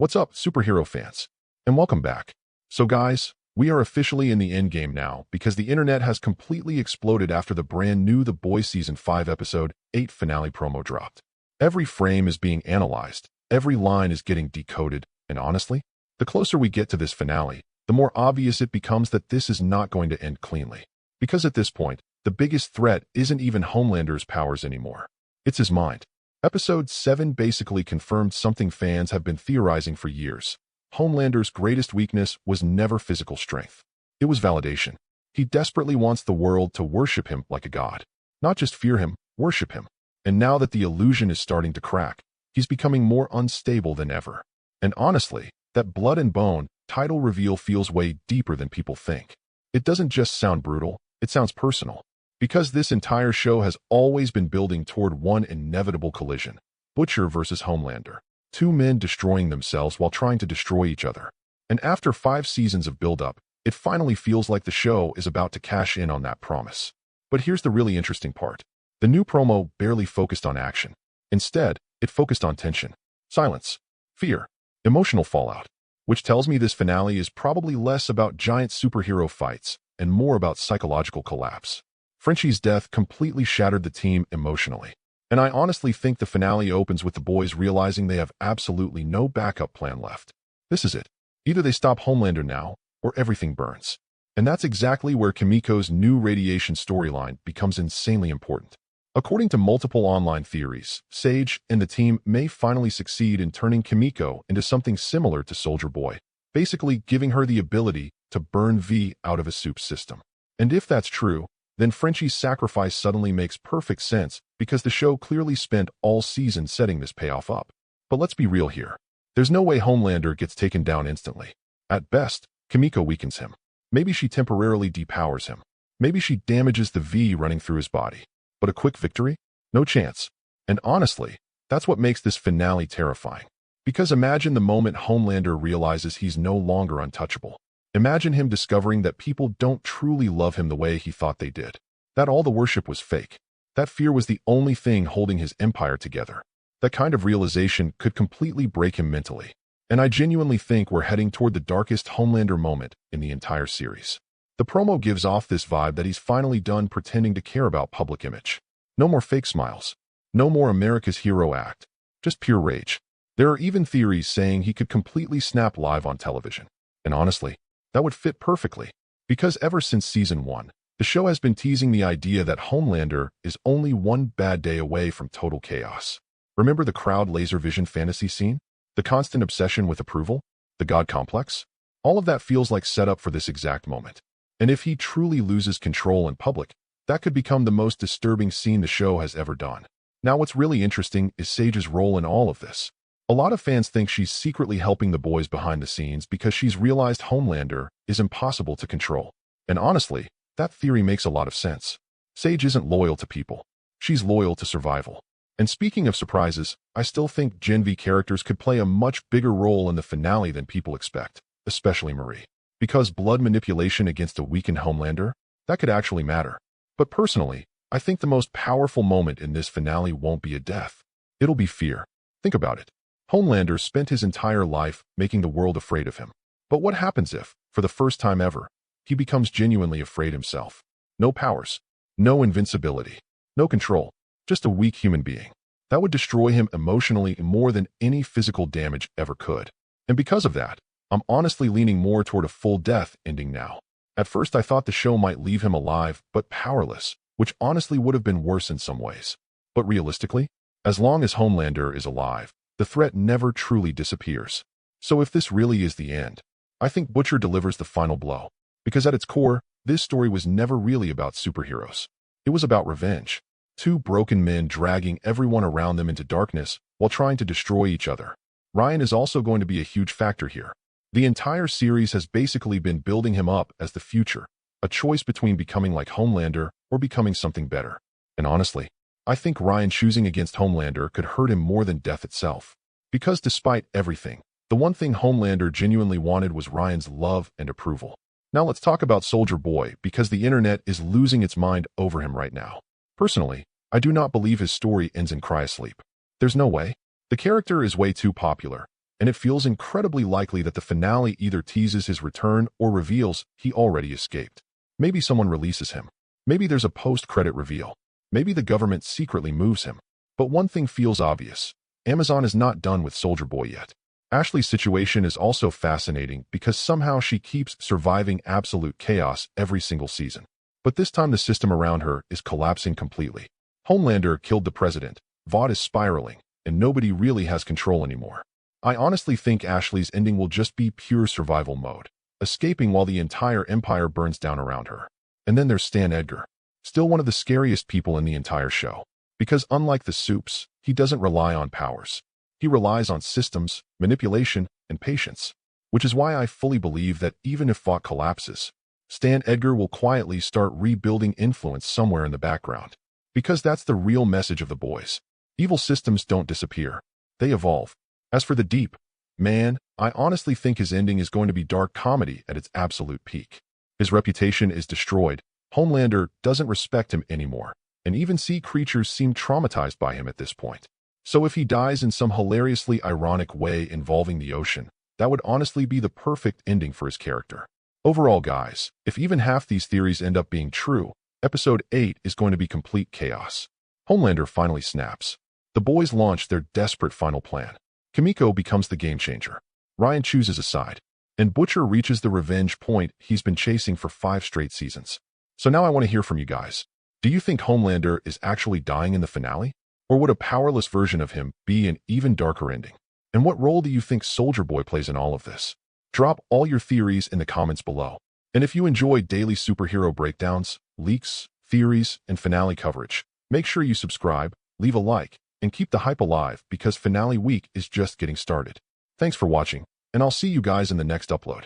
What's up, superhero fans? And welcome back. So guys, we are officially in the endgame now because the internet has completely exploded after the brand new The Boys Season 5 Episode 8 finale promo dropped. Every frame is being analyzed, every line is getting decoded, and honestly, the closer we get to this finale, the more obvious it becomes that this is not going to end cleanly. Because at this point, the biggest threat isn't even Homelander's powers anymore. It's his mind. Episode 7 basically confirmed something fans have been theorizing for years. Homelander's greatest weakness was never physical strength. It was validation. He desperately wants the world to worship him like a god. Not just fear him, worship him. And now that the illusion is starting to crack, he's becoming more unstable than ever. And honestly, that blood and bone title reveal feels way deeper than people think. It doesn't just sound brutal, it sounds personal. Because this entire show has always been building toward one inevitable collision. Butcher versus Homelander. Two men destroying themselves while trying to destroy each other. And after 5 seasons of build-up, it finally feels like the show is about to cash in on that promise. But here's the really interesting part. The new promo barely focused on action. Instead, it focused on tension, silence, fear, emotional fallout. Which tells me this finale is probably less about giant superhero fights and more about psychological collapse. Frenchie's death completely shattered the team emotionally. And I honestly think the finale opens with the boys realizing they have absolutely no backup plan left. This is it. Either they stop Homelander now, or everything burns. And that's exactly where Kimiko's new radiation storyline becomes insanely important. According to multiple online theories, Sage and the team may finally succeed in turning Kimiko into something similar to Soldier Boy, basically giving her the ability to burn V out of a soup system. And if that's true, then Frenchie's sacrifice suddenly makes perfect sense because the show clearly spent all season setting this payoff up. But let's be real here. There's no way Homelander gets taken down instantly. At best, Kimiko weakens him. Maybe she temporarily depowers him. Maybe she damages the V running through his body. But a quick victory? No chance. And honestly, that's what makes this finale terrifying. Because imagine the moment Homelander realizes he's no longer untouchable. Imagine him discovering that people don't truly love him the way he thought they did. That all the worship was fake. That fear was the only thing holding his empire together. That kind of realization could completely break him mentally. And I genuinely think we're heading toward the darkest Homelander moment in the entire series. The promo gives off this vibe that he's finally done pretending to care about public image. No more fake smiles. No more America's hero act. Just pure rage. There are even theories saying he could completely snap live on television. And honestly, that would fit perfectly, because ever since Season 1, the show has been teasing the idea that Homelander is only one bad day away from total chaos. Remember the crowd laser vision fantasy scene? The constant obsession with approval? The God complex? All of that feels like setup for this exact moment. And if he truly loses control in public, that could become the most disturbing scene the show has ever done. Now what's really interesting is Sage's role in all of this. A lot of fans think she's secretly helping the boys behind the scenes because she's realized Homelander is impossible to control. And honestly, that theory makes a lot of sense. Sage isn't loyal to people. She's loyal to survival. And speaking of surprises, I still think Gen V characters could play a much bigger role in the finale than people expect, especially Marie. Because blood manipulation against a weakened Homelander, that could actually matter. But personally, I think the most powerful moment in this finale won't be a death. It'll be fear. Think about it. Homelander spent his entire life making the world afraid of him. But what happens if, for the first time ever, he becomes genuinely afraid himself? No powers, no invincibility, no control, just a weak human being. That would destroy him emotionally more than any physical damage ever could. And because of that, I'm honestly leaning more toward a full death ending now. At first I thought the show might leave him alive but powerless, which honestly would have been worse in some ways. But realistically, as long as Homelander is alive, the threat never truly disappears. So if this really is the end, I think Butcher delivers the final blow. Because at its core, this story was never really about superheroes. It was about revenge. Two broken men dragging everyone around them into darkness while trying to destroy each other. Ryan is also going to be a huge factor here. The entire series has basically been building him up as the future, a choice between becoming like Homelander or becoming something better. And honestly, I think Ryan choosing against Homelander could hurt him more than death itself. Because despite everything, the one thing Homelander genuinely wanted was Ryan's love and approval. Now let's talk about Soldier Boy because the internet is losing its mind over him right now. Personally, I do not believe his story ends in cryosleep. There's no way. The character is way too popular. and it feels incredibly likely that the finale either teases his return or reveals he already escaped. Maybe someone releases him. Maybe there's a post-credit reveal. Maybe the government secretly moves him. But one thing feels obvious. Amazon is not done with Soldier Boy yet. Ashley's situation is also fascinating because somehow she keeps surviving absolute chaos every single season. But this time the system around her is collapsing completely. Homelander killed the president, Vought is spiraling, and nobody really has control anymore. I honestly think Ashley's ending will just be pure survival mode, escaping while the entire empire burns down around her. And then there's Stan Edgar, still one of the scariest people in the entire show. Because unlike the Supes, he doesn't rely on powers. He relies on systems, manipulation, and patience. Which is why I fully believe that even if Vought collapses, Stan Edgar will quietly start rebuilding influence somewhere in the background. Because that's the real message of the boys. Evil systems don't disappear. They evolve. As for the Deep, man, I honestly think his ending is going to be dark comedy at its absolute peak. His reputation is destroyed. Homelander doesn't respect him anymore. And even sea creatures seem traumatized by him at this point. So if he dies in some hilariously ironic way involving the ocean, that would honestly be the perfect ending for his character. Overall, guys, if even half these theories end up being true, Episode 8 is going to be complete chaos. Homelander finally snaps. The boys launch their desperate final plan. Kimiko becomes the game changer. Ryan chooses a side. And Butcher reaches the revenge point he's been chasing for 5 straight seasons. So now I want to hear from you guys. Do you think Homelander is actually dying in the finale? Or would a powerless version of him be an even darker ending? And what role do you think Soldier Boy plays in all of this? Drop all your theories in the comments below. And if you enjoy daily superhero breakdowns, leaks, theories, and finale coverage, make sure you subscribe, leave a like, and keep the hype alive because finale week is just getting started. Thanks for watching, and I'll see you guys in the next upload.